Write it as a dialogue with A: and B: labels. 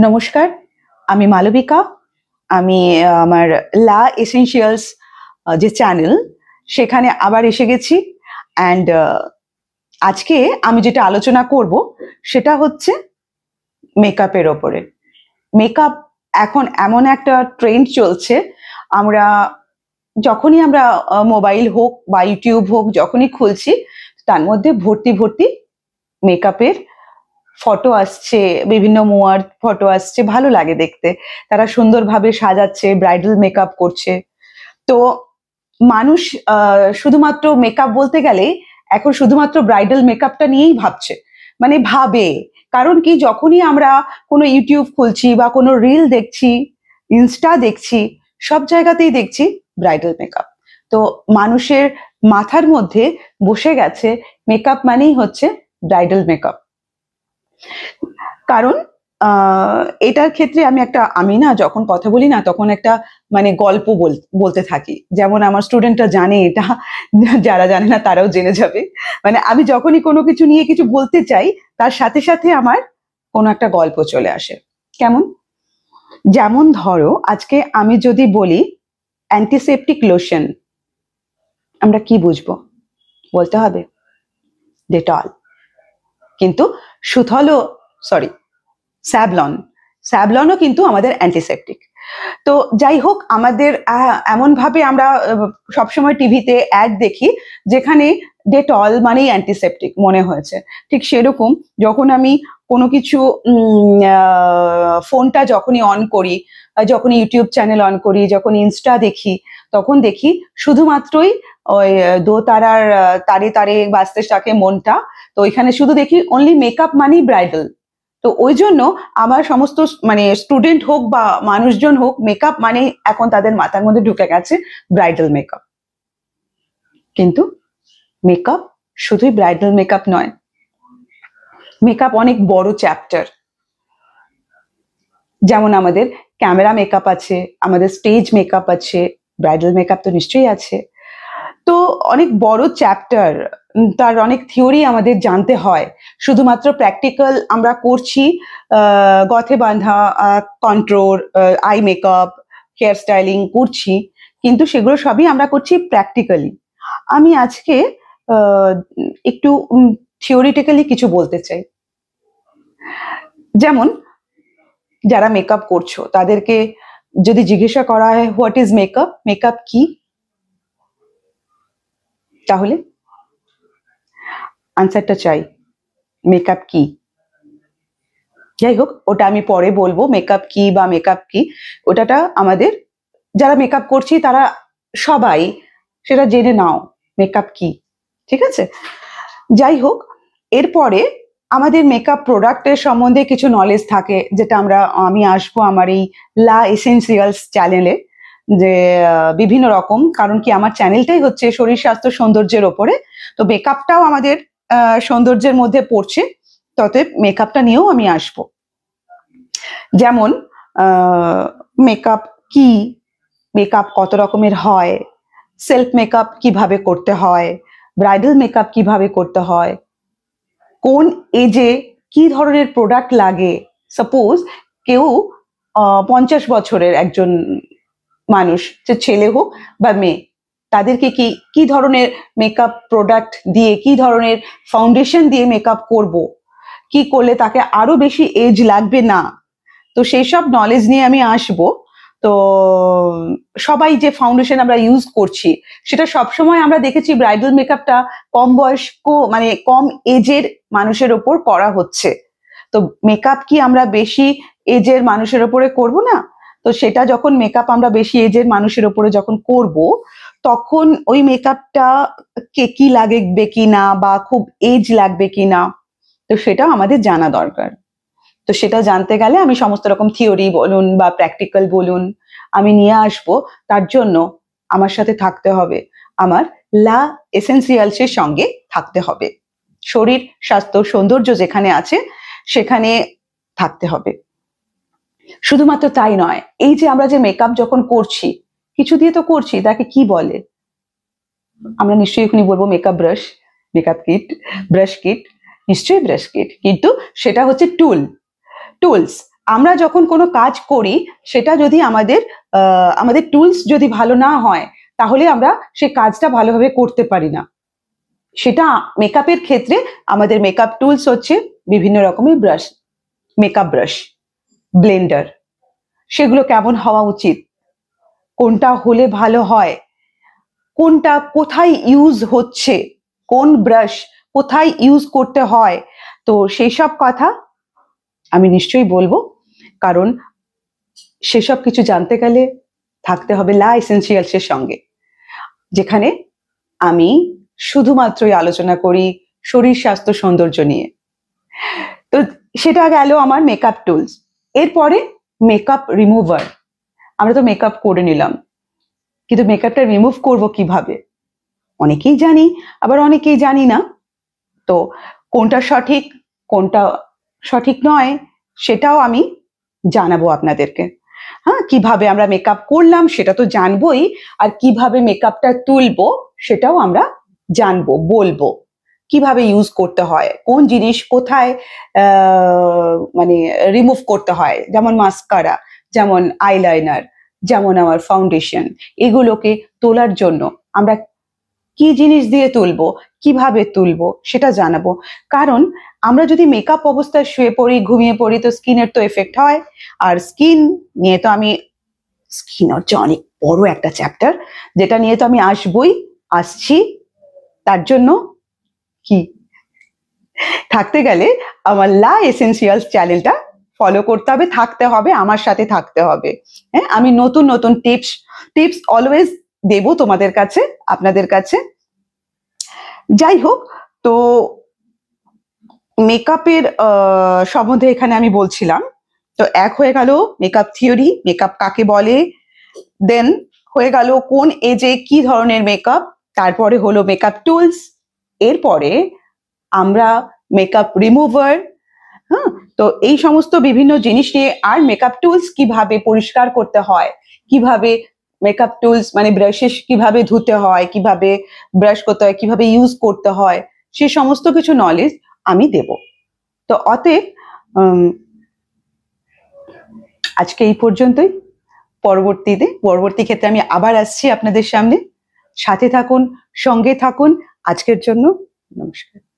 A: নমস্কার, আমি মালবিকা। আমি আমার লা এসেনশিয়ালস যে চ্যানেল সেখানে আবার এসে গেছি। অ্যান্ড আজকে আমি যেটা আলোচনা করব সেটা হচ্ছে মেকআপের ওপরে। মেকআপ এখন এমন একটা ট্রেন্ড চলছে, আমরা যখনই আমরা মোবাইল হোক বা ইউটিউব হোক যখনই খুলছি, তার মধ্যে ভর্তি ভর্তি মেকআপের ফটো আসছে, বিভিন্ন মুয়ার ফটো আসছে, ভালো লাগে দেখতে। তারা সুন্দরভাবে সাজাচ্ছে, ব্রাইডাল মেকআপ করছে। তো মানুষ শুধুমাত্র মেকআপ বলতে গেলে এখন শুধুমাত্র ব্রাইডাল মেকআপটা নিয়েই ভাবছে, মানে ভাবে। কারণ কি, যখনই আমরা কোনো ইউটিউব খুলছি বা কোনো রিল দেখছি, ইনস্টা দেখছি, সব জায়গাতেই দেখছি ব্রাইডাল মেকআপ। তো মানুষের মাথার মধ্যে বসে গেছে মেকআপ মানেই হচ্ছে ব্রাইডাল মেকআপ। কারণ এটার ক্ষেত্রে আমি না যখন কথা বলি না, তখন একটা মানে গল্প বলতে থাকি। যেমন আমার স্টুডেন্টরা জানে এটা, যারা জানে না তারাও জেনে যাবে। মানে আমি যখনই কোনো কিছু নিয়ে কিছু বলতে চাই, তার সাথে সাথে আমার কোনো একটা গল্প চলে আসে। কেমন? যেমন ধরো, আজকে আমি যদি বলি অ্যান্টিসেপটিক লোশন, আমরা কি বুঝবো? বলতে হবে ডেটল। কিন্তু স্যাভলনও কিন্তু আমাদের অ্যান্টিসেপটিক। তো যাই হোক, আমাদের এমন ভাবে আমরা সবসময় টিভিতে অ্যাড দেখি যেখানে ডেটল মানেই অ্যান্টিসেপটিক মনে হয়েছে। ঠিক সেরকম যখন আমি কোনো কিছু ফোনটা যখনই অন করি, যখন ইউটিউব চ্যানেল অন করি, যখন ইনস্টা দেখি, তখন দেখি শুধুমাত্রই ওই দোতারার তারে তারে বাজতে থাকে মনটা। তো ওইখানে শুধু দেখি অনলি মেকআপ মানেই ব্রাইডাল। তো ওই জন্য আমার সমস্ত মানে স্টুডেন্ট হোক বা মানুষজন হোক, মেকআপ মানে এখন তাদের মাথার মধ্যে ঢুকে গেছে ব্রাইডাল মেকআপ। কিন্তু মেকআপ শুধুই ব্রাইডাল মেকআপ নয়, মেকআপ অনেক বড় চ্যাপ্টার। যেমন আমাদের ক্যামেরা মেকআপ আছে, আমাদের স্টেজ মেকআপ আছে, ব্রাইডাল মেকআপ তো নিশ্চয়ই আছে। তো অনেক বড় চ্যাপ্টার, তার অনেক থিওরি আমাদের জানতে হয়। শুধুমাত্র প্র্যাকটিক্যাল আমরা করছি, গথে বাঁধা, control, eye makeup, hair styling করছি, কিন্তু সেগুলো সবই আমরা করছি প্র্যাকটিক্যালি। আমি আজকে একটু থিওরিটিক্যালি কিছু বলতে চাই। যেমন যারা মেকআপ করছো তাদেরকে যদি জিজ্ঞাসা করা হয় হোয়াট ইজ মেকআপ, মেকআপ কি, তাহলে আনসারটা চাই মেকআপ কি। যাই হোক, ওটা আমি পরে বলবো মেকআপ কি বা মেকআপ কি। ওটাটা আমাদের যারা মেকআপ করছি তারা সবাই সেটা জেনে নাও মেকআপ কি, ঠিক আছে? যাই হোক, এরপরে আমাদের মেকআপ প্রোডাক্টের সম্বন্ধে কিছু নলেজ থাকে, যেটা আমি আসবো আমার এই লা এসেনশিয়ালস চ্যানেলে, যে বিভিন্ন রকম, কারণ কি আমার চ্যানেলটাই হচ্ছে শরীর স্বাস্থ্য সৌন্দর্যের ওপরে। তো মেকআপটাও আমাদের সৌন্দর্যের মধ্যে পড়ছে, ততএব মেকআপটা নিয়েও আমি আসবো। যেমন মেকআপ কি, মেকআপ কত রকমের হয়, সেলফ মেকআপ কিভাবে করতে হয়, ব্রাইডাল মেকআপ কিভাবে করতে হয়, কোন এজে কি ধরনের প্রোডাক্ট লাগে। সাপোজ কেউ 50 বছরের একজন মানুষ, যে ছেলে হোক বা মেয়ে, তাদেরকে কি ধরনের মেকআপ প্রোডাক্ট দিয়ে, কি ধরনের ফাউন্ডেশন দিয়ে মেকআপ করব, কি করলে তাকে আরো বেশি এজ লাগবে না। তো সেই সব নলেজ নিয়ে আমি আসবো। তো সবাই যে ফাউন্ডেশন আমরা ইউজ করছি, সেটা সবসময় আমরা দেখেছি ব্রাইডাল মেকআপটা কম বয়স্ক মানে কম এজের মানুষের ওপর করা হচ্ছে। তো মেকআপ কি আমরা বেশি এজের মানুষের ওপরে করব না? তো সেটা যখন মেকআপ আমরা বেশি এজের মানুষের ওপরে যখন করব, তখন ওই মেকআপটা কি লাগবে কিনা বা খুব এজ লাগবে কিনা, তো সেটাও আমাদের জানা দরকার। তো সেটা জানতে গেলে আমি সমস্ত রকম থিওরি বলুন বা প্র্যাকটিক্যাল বলুন আমি নিয়ে আসবো। তার জন্য আমার সাথে থাকতে হবে, আমার লা এসেনশিয়ালসের সঙ্গে থাকতে হবে। শরীর স্বাস্থ্য সৌন্দর্য যেখানে আছে সেখানে থাকতে হবে। শুধুমাত্র তাই নয়, এই যে আমরা যে মেকআপ যখন করছি, কিছু দিয়ে তো করছি, তাকে কি বলে? আমরা নিশ্চয়ই এখনই বলবো makeup brush, makeup kit, brush kit, নিশ্চয়ই ব্রাশ কিট, কিন্তু সেটা হচ্ছে টুলস। আমরা যখন কোনো কাজ করি সেটা যদি আমাদের টুলস যদি ভালো না হয় তাহলে আমরা সেই কাজটা ভালোভাবে করতে পারি না। সেটা মেকআপের ক্ষেত্রে আমাদের মেকআপ টুলস হচ্ছে বিভিন্ন রকমের ব্রাশ, মেকআপ ব্রাশ, ব্লেন্ডার, সেগুলো কেমন হওয়া উচিত, কোনটা হলে ভালো হয়, কোনটা কোথায় ইউজ হচ্ছে, কোন ব্রাশ কোথায় ইউজ করতে হয়, তো সেই সব কথা আমি নিশ্চয়ই বলবো। কারণ সেসব কিছু জানতে গেলে থাকতে হবে লা এসেনশিয়ালসের সঙ্গে, যেখানে আমি শুধুমাত্রই আলোচনা করি শরীর স্বাস্থ্য সৌন্দর্য নিয়ে। তো সেটা গেল আমার মেকআপ টুলস। এরপরে মেকআপ রিমুভার। আমরা তো মেকআপ করে নিলাম, কিন্তু মেকআপটা রিমুভ করব কিভাবে? অনেকেই জানি, আবার অনেকেই জানি না। তো কোনটা সঠিক কোনটা সঠিক নয় সেটাও আমি জানাবো আপনাদেরকে। হ্যাঁ, কিভাবে আমরা মেকআপ করলাম সেটা তো জানবোই, আর কিভাবে মেকআপটা তুলবো সেটাও আমরা জানবো, বলবো কিভাবে ইউজ করতে হয়, কোন জিনিস কোথায় মানে রিমুভ করতে হয়, যেমন মাস্কারা, যেমন আইলাইনার, যেমন আমার ফাউন্ডেশন, এগুলোকে তোলার জন্য আমরা কি জিনিস দিয়ে তুলবো, কিভাবে তুলবো সেটা জানাবো। কারণ আমরা যদি মেকআপ অবস্থায় শুয়ে পড়ি, ঘুমিয়ে পড়ি, তো স্কিনের তো এফেক্ট হয়। আর স্কিন নিয়ে তো স্কিন হচ্ছে অনেক বড় একটা চ্যাপ্টার, যেটা নিয়ে তো আমি আসছি। তার জন্য কি থাকতে গেলে আমার লা এসেনশিয়ালস চ্যানেলটা ফলো করতে হবে, থাকতে হবে, আমার সাথে থাকতে হবে। হ্যাঁ, আমি নতুন নতুন টিপস অলওয়েজ দেব তোমাদের কাছে, আপনাদের কাছে। যাই হোক, তো মেকআপের সম্বন্ধে এখানে আমি বলছিলাম। তো এক হয়ে গেল মেকআপ থিওরি, মেকআপ কাকে বলে, দেন হয়ে গেল কোন এজে কি ধরনের মেকআপ, তারপরে হলো মেকআপ টুলস, এরপরে আমরা মেকআপ রিমুভার। হ্যাঁ, তো এই সমস্ত বিভিন্ন জিনিস নিয়ে, আর মেকআপ টুলস কিভাবে পরিষ্কার করতে হয়, কিভাবে মেকআপ টুলস মানে ব্রাশেস কিভাবে ধুতে হয়, কিভাবে ব্রাশ করতে হয়, কিভাবে ইউজ করতে হয়, সে সমস্ত কিছু নলেজ আমি দেব। তো অতএব আজকে এই পর্যন্তই। পরবর্তী ক্ষেত্রে আমি আবার আসছি আপনাদের সামনে। সাথে থাকুন, সঙ্গে থাকুন। আজকের জন্য নমস্কার।